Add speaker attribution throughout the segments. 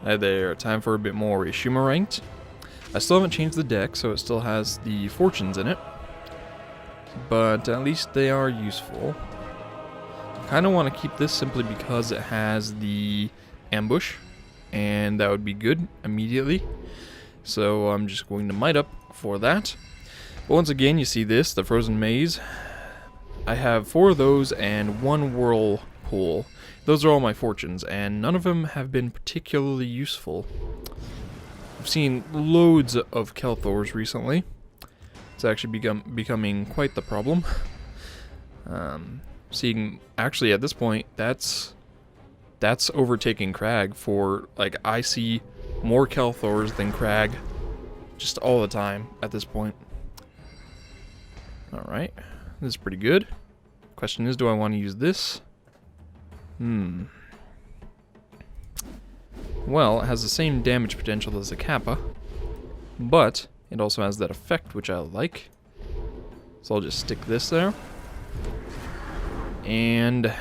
Speaker 1: Hi there, time for a bit more Ishuma ranked. I still haven't changed the deck, so it still has the fortunes in it. But at least they are useful. Kind of want to keep this simply because it has the ambush, and that would be good immediately. So I'm just going to might up for that. But once again, you see this, the frozen maze. I have 4 of those and 1 whirlpool. Those are all my fortunes, and none of them have been particularly useful. I've seen loads of Kelthors recently. It's actually becoming quite the problem. Seeing, actually at this point, that's overtaking Crag for, like, I see more Kelthors than Crag just all the time at this point. Alright, this is pretty good. Question is, do I want to use this? Well, it has the same damage potential as the Kappa, but it also has that effect, which I like. So I'll just stick this there. And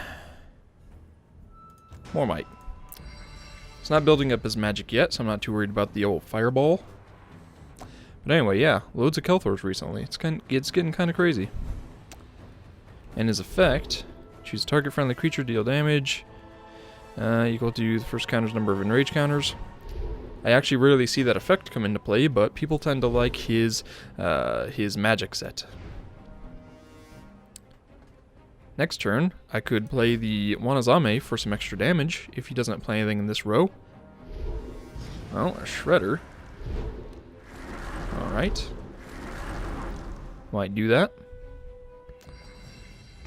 Speaker 1: more might. It's not building up his magic yet, so I'm not too worried about the old fireball. But anyway, yeah, loads of Kelthors recently. It's getting kind of crazy. And his effect, choose target friendly creature, deal damage, equal to the first counter's number of enrage counters. I actually rarely see that effect come into play, but people tend to like his magic set. Next turn, I could play the Wanazame for some extra damage if he doesn't play anything in this row. Well, a Shredder. Alright. Might do that.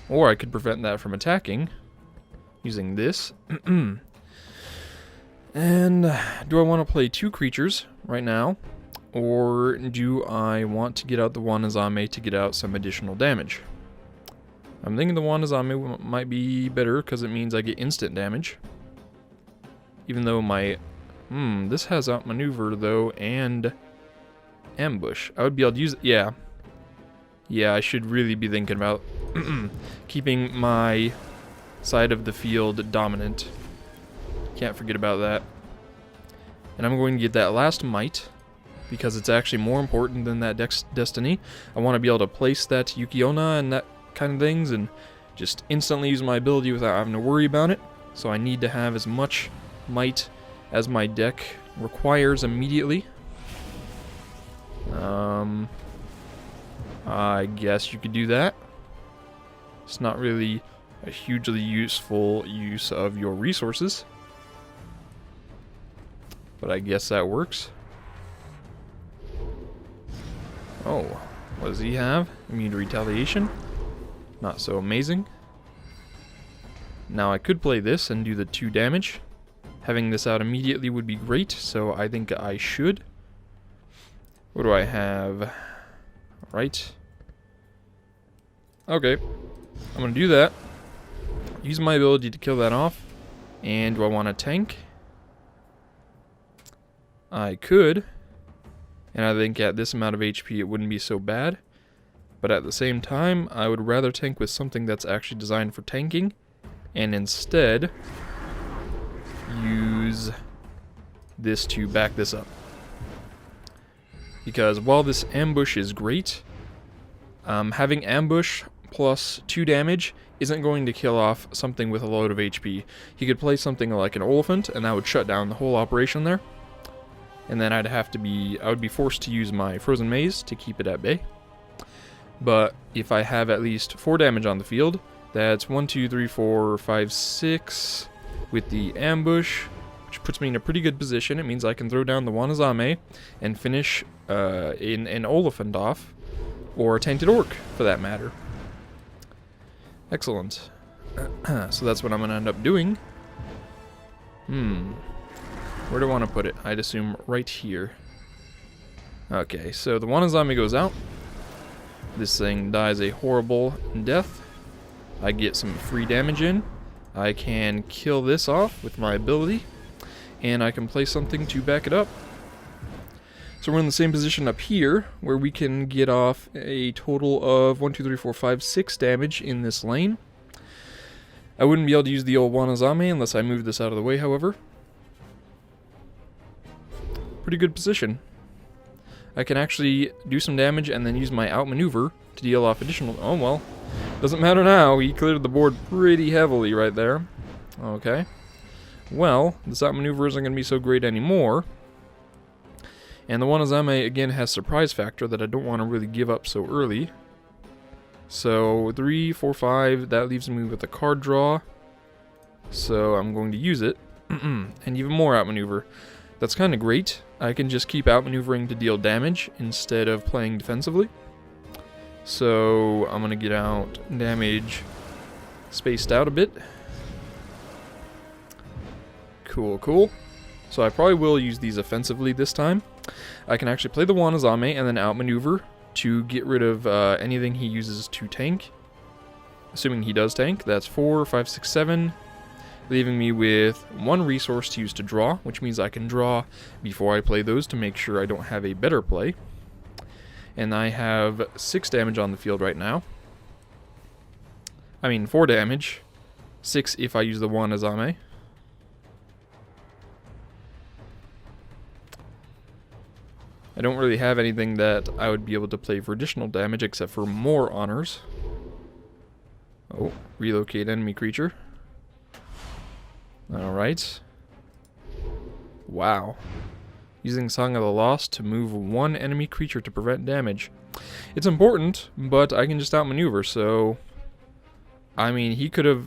Speaker 1: Or I could prevent that from attacking using this. And do I want to play 2 creatures right now? Or do I want to get out the Wanazame to get out some additional damage? I'm thinking the Wanazame might be better because it means I get instant damage. Even though my... this has outmaneuver though and ambush. I would be able to use it. Yeah. Yeah, I should really be thinking about keeping my side of the field dominant. Can't forget about that. And I'm going to get that last might because it's actually more important than that destiny. I want to be able to place that Yukiona and that kind of things and just instantly use my ability without having to worry about it. So I need to have as much might as my deck requires immediately. I guess you could do that. It's not really a hugely useful use of your resources, but I guess that works. Oh, what does he have? Immune to retaliation. Not so amazing. Now I could play this and do the 2 damage. Having this out immediately would be great, so I think I should. What do I have? Right. Okay. I'm going to do that. Use my ability to kill that off. And do I want to tank? I could. And I think at this amount of HP it wouldn't be so bad. But at the same time, I would rather tank with something that's actually designed for tanking. And instead use this to back this up. Because while this ambush is great, having ambush plus 2 damage isn't going to kill off something with a load of HP. He could play something like an Elephant, and that would shut down the whole operation there. And then I would be forced to use my Frozen Maze to keep it at bay. But if I have at least 4 damage on the field, that's 1, 2, 3, 4, 5, 6 with the ambush, which puts me in a pretty good position. It means I can throw down the Wanazame and finish in an Oliphant off, or a Tainted Orc for that matter. Excellent. So that's what I'm going to end up doing. Where do I want to put it? I'd assume right here. Okay, so the Wanazame goes out. This thing dies a horrible death. I get some free damage in. I can kill this off with my ability. And I can play something to back it up. So we're in the same position up here, where we can get off a total of 1, 2, 3, 4, 5, 6 damage in this lane. I wouldn't be able to use the old Wanazame unless I move this out of the way, however. pretty good position. I can actually do some damage and then use my outmaneuver to deal off additional... Oh, well. Doesn't matter now. He cleared the board pretty heavily right there. Okay. Well, this outmaneuver isn't going to be so great anymore. And the Wanazame, again, has surprise factor that I don't want to really give up so early. So, 3, 4, 5. That leaves me with a card draw. So, I'm going to use it. And even more outmaneuver. That's kind of great. I can just keep outmaneuvering to deal damage instead of playing defensively. So I'm going to get out damage spaced out a bit. Cool, cool. So I probably will use these offensively this time. I can actually play the Wanazame and then outmaneuver to get rid of anything he uses to tank. Assuming he does tank. That's 4, 5, 6, 7. Leaving me with 1 resource to use to draw, which means I can draw before I play those to make sure I don't have a better play. And I have 6 damage on the field right now. I mean 4 damage. 6 if I use the Wanazame. I don't really have anything that I would be able to play for additional damage except for more honors. Oh, relocate enemy creature. Alright. Wow. Using Song of the Lost to move 1 enemy creature to prevent damage. It's important, but I can just outmaneuver, so... I mean, he could have...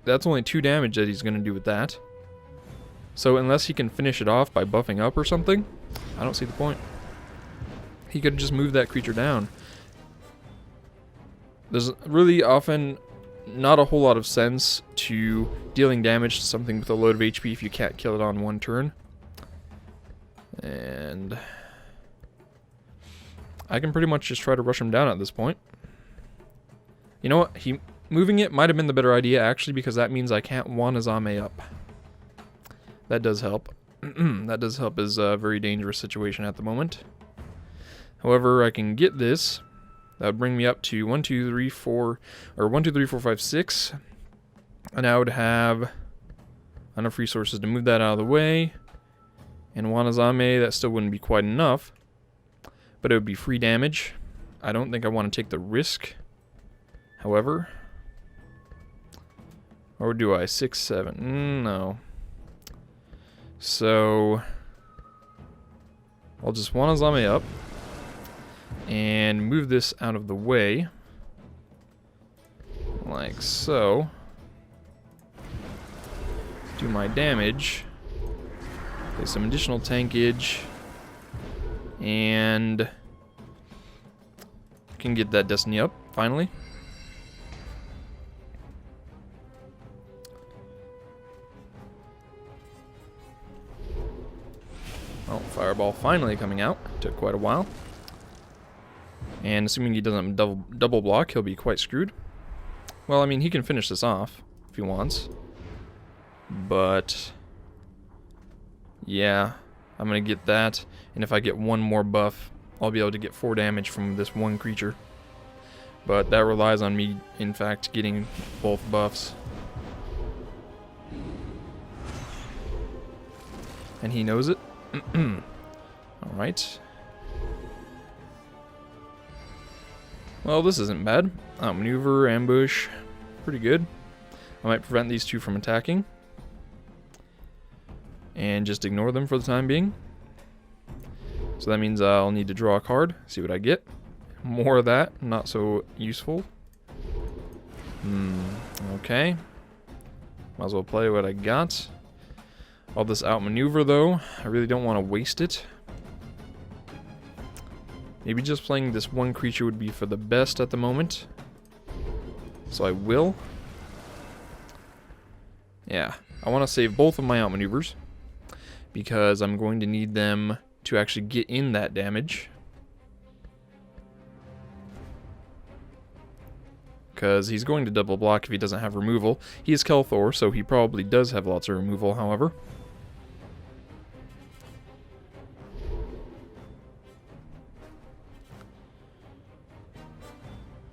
Speaker 1: That's only 2 damage that he's going to do with that. So unless he can finish it off by buffing up or something, I don't see the point. He could just move that creature down. There's really often not a whole lot of sense to dealing damage to something with a load of HP if you can't kill it on 1 turn. And I can pretty much just try to rush him down at this point. You know what? Moving it might have been the better idea actually, because that means I can't Wanazame up. That does help. That does help is a very dangerous situation at the moment. However, I can get this. That would bring me up to 1, 2, 3, 4, or 1, 2, 3, 4, 5, 6. And I would have enough resources to move that out of the way. And Wanazame, that still wouldn't be quite enough. But it would be free damage. I don't think I want to take the risk. However. Or do I? 6, 7. No. So I'll just Wanazame up. And move this out of the way. Like so. Do my damage. Play some additional tankage. And can get that Destiny up, finally. Oh, Fireball finally coming out. Took quite a while. And assuming he doesn't double block, he'll be quite screwed. Well, I mean, he can finish this off if he wants. But yeah, I'm going to get that. And if I get 1 more buff, I'll be able to get 4 damage from this 1 creature. But that relies on me, in fact, getting both buffs. And he knows it. Alright. Well, this isn't bad. Outmaneuver, ambush, pretty good. I might prevent these 2 from attacking. And just ignore them for the time being. So that means I'll need to draw a card, see what I get. More of that, not so useful. Okay. Might as well play what I got. All this outmaneuver though, I really don't want to waste it. Maybe just playing this 1 creature would be for the best at the moment. So I will. Yeah, I want to save both of my outmaneuvers. Because I'm going to need them to actually get in that damage. Because he's going to double block if he doesn't have removal. He is Kelthor, so he probably does have lots of removal, however.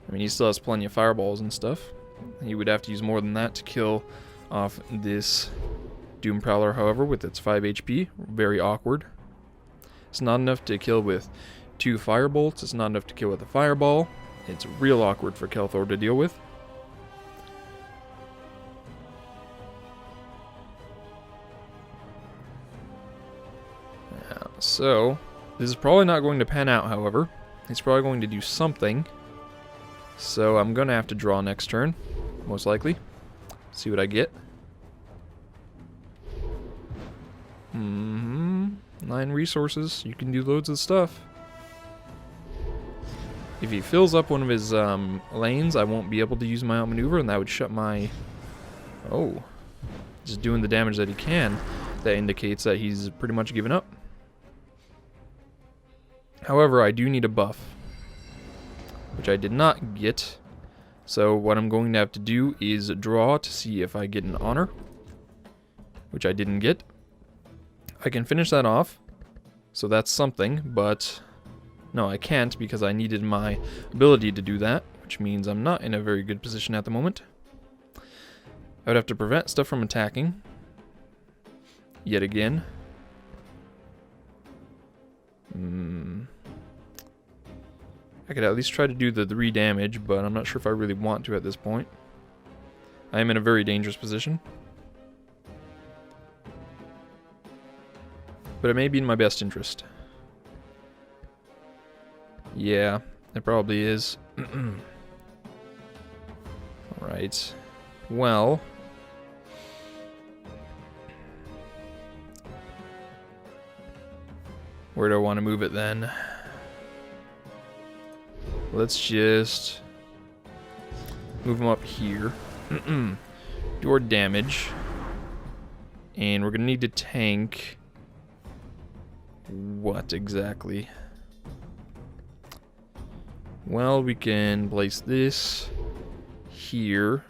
Speaker 1: I mean, he still has plenty of fireballs and stuff. He would have to use more than that to kill off this Doom Prowler, however, with its 5 HP. Very awkward. It's not enough to kill with 2 firebolts. It's not enough to kill with a fireball. It's real awkward for Kelthor to deal with. So, this is probably not going to pan out, however. He's probably going to do something. So I'm going to have to draw next turn, most likely. See what I get. 9 resources. You can do loads of stuff. If he fills up one of his lanes, I won't be able to use my outmaneuver, and that would shut my... Oh. Just doing the damage that he can. That indicates that he's pretty much given up. However, I do need a buff, which I did not get. So what I'm going to have to do is draw to see if I get an honor, which I didn't get. I can finish that off, so that's something, but no, I can't because I needed my ability to do that, which means I'm not in a very good position at the moment. I would have to prevent stuff from attacking, yet again. I could at least try to do the 3 damage, but I'm not sure if I really want to at this point. I am in a very dangerous position. But it may be in my best interest. Yeah, it probably is. Alright. Well... where do I want to move it then? Let's just move him up here. Do our damage. And we're going to need to tank... what exactly? Well, we can place this here.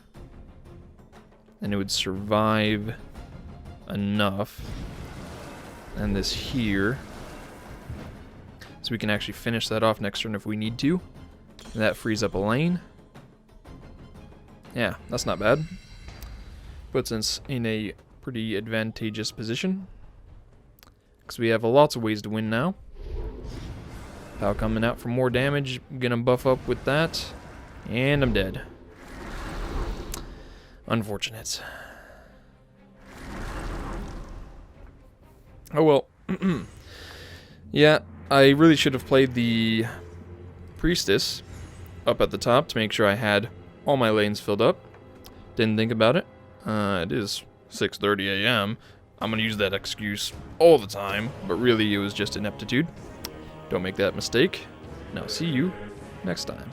Speaker 1: And it would survive enough. And this here. So we can actually finish that off next turn if we need to. And that frees up a lane. Yeah, that's not bad. Puts us in a pretty advantageous position. Because we have lots of ways to win now. Pow coming out for more damage. Gonna buff up with that. And I'm dead. Unfortunate. Oh well. Yeah, I really should have played the Priestess up at the top to make sure I had all my lanes filled up. Didn't think about it. It is 6:30 a.m. I'm going to use that excuse all the time, but really it was just ineptitude. Don't make that mistake. And I'll see you next time.